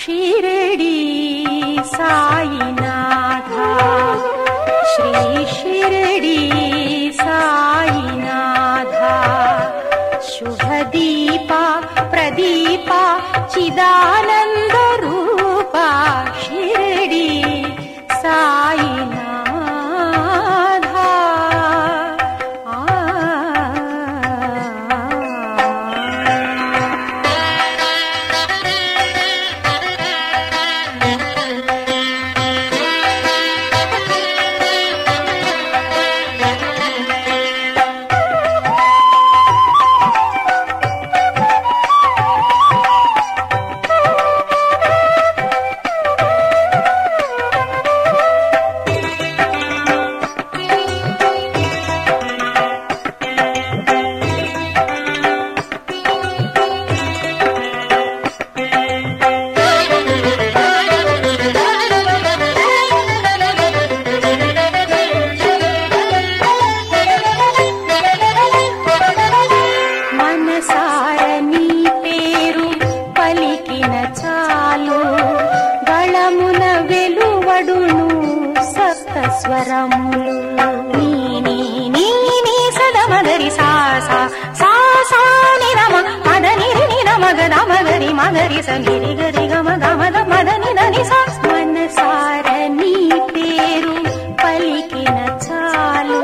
షిరిడి సాయినాథ శ్రీ షిరిడి సాయినాథ శుభదీప ప్రదీప చిదానంద రూప షిరిడి సాయినాథ. స్వరములు నీ నీ నీ సదమగరి సా సా సా సా ని రమ మద ని ని రమ గద మగరి మగరి స ని రి గరి గమ గమ ద మద ని ద ని సా. మనసార నీ పేరు పలికిన చాలు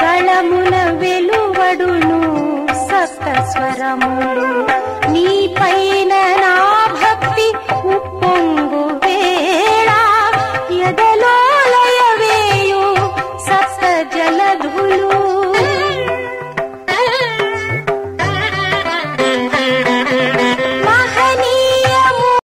గళమున వెలువడును సప్త స్వరములు.